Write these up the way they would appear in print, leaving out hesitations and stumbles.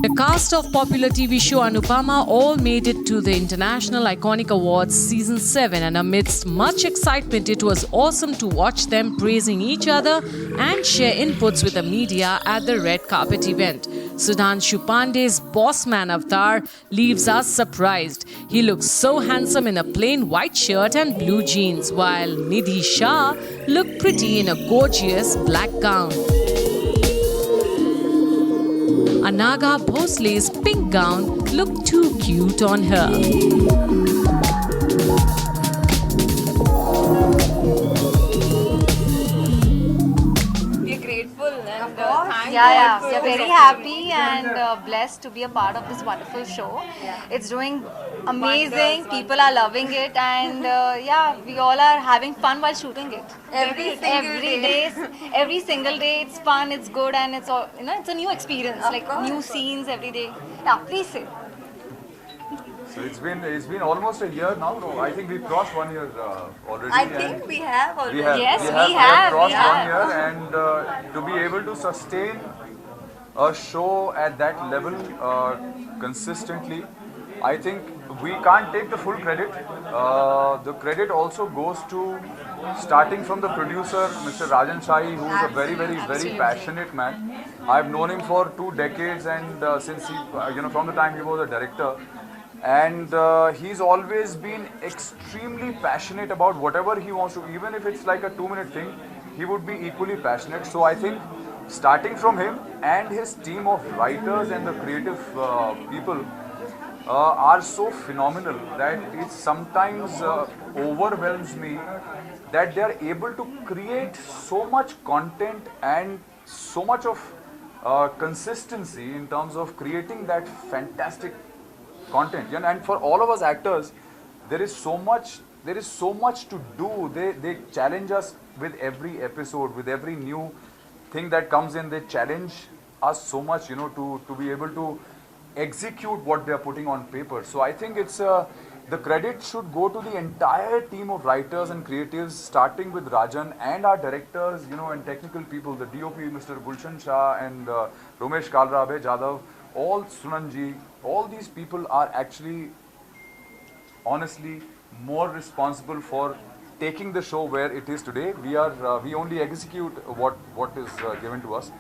The cast of popular TV show Anupama all made it to the International Iconic Awards Season 7, and amidst much excitement, it was awesome to watch them praising each other and share inputs with the media at the red carpet event. Sudhanshu Pandey's boss man avatar leaves us surprised. He looks so handsome in a plain white shirt and blue jeans, while Nidhi Shah looked pretty in a gorgeous black gown. Anaga Bhosle's pink gown looked too cute on her. We're grateful and thankful. Yeah, we are very happy and blessed to be a part of this wonderful show. It's doing amazing. People are loving it, and we all are having fun while shooting it. Every single day, it's fun, it's good, and it's all, it's a new experience, like new scenes every day. Yeah, please say. So it's been almost a year now. No, I think we've crossed 1 year already. I think we have already. Yes, we we have have. crossed 1 year, and to be able to sustain a show at that level consistently, I think we can't take the full credit. The credit also goes to starting from the producer, Mr. Rajan Shahi, who is a very, very, very passionate man. I've known him for 2 decades, and since he, from the time he was a director. And he's always been extremely passionate about whatever he wants to, even if it's like a 2-minute thing, he would be equally passionate. So I think starting from him and his team of writers and the creative people are so phenomenal that it sometimes overwhelms me that they are able to create so much content and so much of consistency in terms of creating that fantastic content. And for all of us actors, there is so much to do. They challenge us with every episode, with every new thing that comes in. They challenge us so much, to be able to execute what they are putting on paper. So I think it's the credit should go to the entire team of writers and creatives, starting with Rajan and our directors, and technical people, the DOP, Mr. Gulshan Shah and Romesh Kalra, Abhay Jadhav, all Sunanji, all these people are actually, honestly, more responsible for taking the show where it is today. We only execute what is given to us.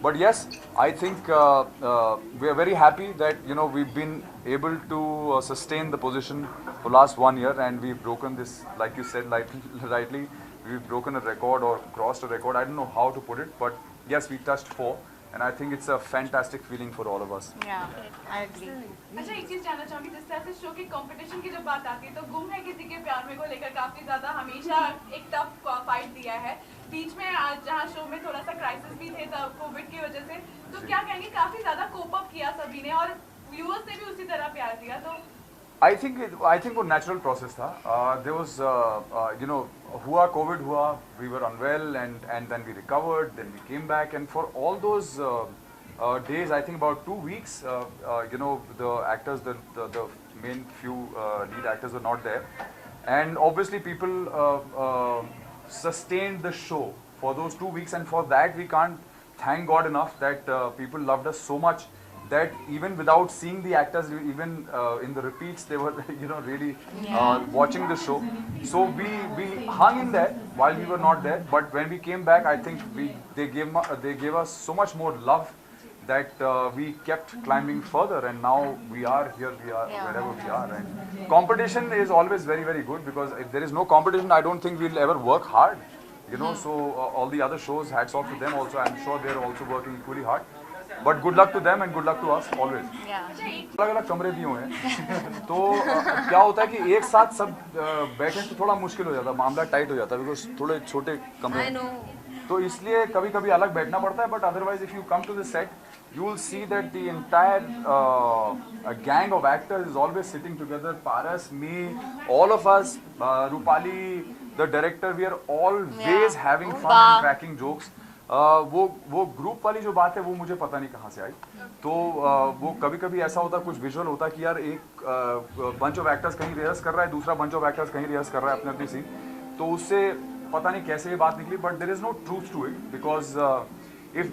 But yes, I think we are very happy that we've been able to sustain the position for last 1 year, and we've broken this, like you said, rightly, we've broken a record or crossed a record. I don't know how to put it, but yes, we touched 4. And I think it's a fantastic feeling for all of us. Yeah, I agree. अच्छा एक चीज जानना चाहूंगी, जिस तरह से show के competition की जब बात आती है तो गुम है किसी के प्यार में को लेकर काफी ज्यादा हमेशा एक टफ फाइट दिया है। बीच में आज जहां शो में थोड़ा सा क्राइसिस भी थे तब कोविड की वजह से, तो क्या कहेंगे काफी ज्यादा कोप अप किया सभी ने और व्यूअर्स ने भी उसी तरह प्यार दिया, तो I think वो natural process था. There was हुआ COVID हुआ, we were unwell and then we recovered, then we came back, and for all those days, I think about 2 weeks, the actors, the main few lead actors were not there, and obviously people sustained the show for those 2 weeks, and for that we can't thank God enough that people loved us so much that even without seeing the actors, even in the repeats, they were really watching the show. So we hung in there while we were not there, but when we came back, I think they gave us so much more love that we kept climbing further, and now we are here, wherever we are. And competition is always very, very good, because if there is no competition, I don't think we'll ever work hard. So all the other shows, hats off to them also. I'm sure they're also working equally hard. But good luck to them and good luck to us always. Yeah. अलग अलग कमरे दिए हुए हैं तो क्या होता है कि एक साथ सब बैठे तो थोड़ा मुश्किल हो जाता है, मामला टाइट हो जाता है बिकॉज थोड़े छोटे कमरे I know. तो इसलिए कभी कभी अलग बैठना पड़ता है. But otherwise if you come to the set you will see that the entire gang of actors is always sitting together. Paras, me, all of us, Rupali, the director, we are always having fun and cracking jokes. वो group वाली जो बात है वो मुझे पता नहीं कहाँ से आई. तो वो कभी कभी ऐसा होता, कुछ विजुअल होता कि यार एक बंच ऑफ एक्टर्स कहीं रिहर्स कर रहा है, दूसरा बंच ऑफ एक्टर्स कहीं रिहर्स कर रहा है अपने अपनी सीन. तो उससे पता नहीं कैसे ये बात निकली. But there is no truth to it because if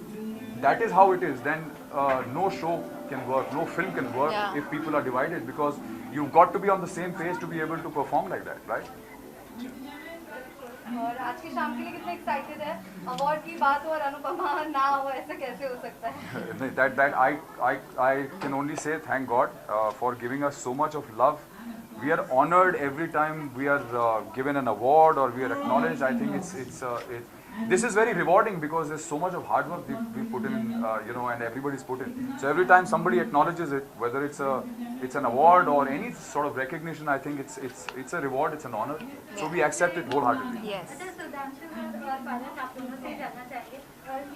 that is how it is, then no show can work, no film can work if people are divided, because you've got to be on the same page to be able to perform like that, right? और आज की शाम के लिए कितने excited है? Award की बात हो और अनुपमा ना हो, ऐसे कैसे हो सकता है? that I can only say thank God for giving us so much of love. We are honored every time we are given an award or we are acknowledged. I think this is very rewarding because there's so much of hard work we put in, and everybody's put in. So every time somebody acknowledges it, whether it's an award or any sort of recognition, I think it's a reward, it's an honor. So we accept it wholeheartedly. Yes.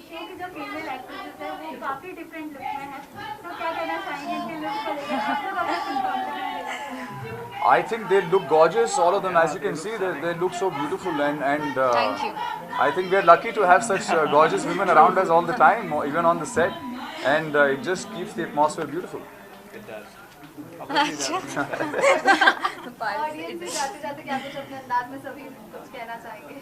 Show की जो female actresses है वो काफी different look में है, तो क्या कहना चाहेंगे इनके लुक को लेकर? आप लोग अपना comfortable I think they look gorgeous, all of them. As you can see, they look so beautiful, and Thank you. I think we are lucky to have such gorgeous women around us all the time, or even on the set, and it just keeps the atmosphere beautiful. Audience से जाते जाते क्या कुछ अपने अंदाज में सभी कुछ कहना चाहेंगे?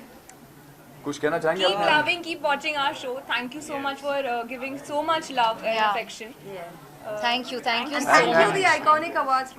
कुछ कहना चाहेंगे Keep अपने? loving, keep watching our show. Thank you so much for giving so much love and Yeah. affection. Thank you so Thank you much. the Iconic Awards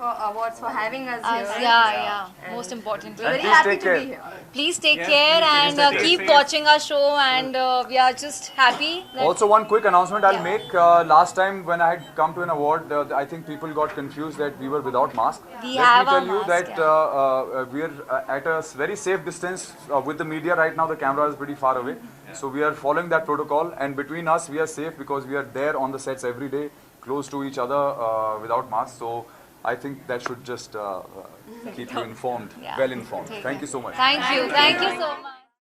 for having us here. Yeah. Most important. We're very please happy take to care. be here. Please take care and keep watching our show, and we are just happy. Also, one quick announcement I'll make. Last time when I had come to an award, I think people got confused that we were without mask. We Let have me our tell you mask, that we're at a very safe distance with the media right now. The camera is pretty far away, so we are following that protocol. And between us, we are safe because we are there on the sets every day, close to each other without masks. So I think that should just keep you informed, Yeah. well informed. Thank you so much. Thank you so much.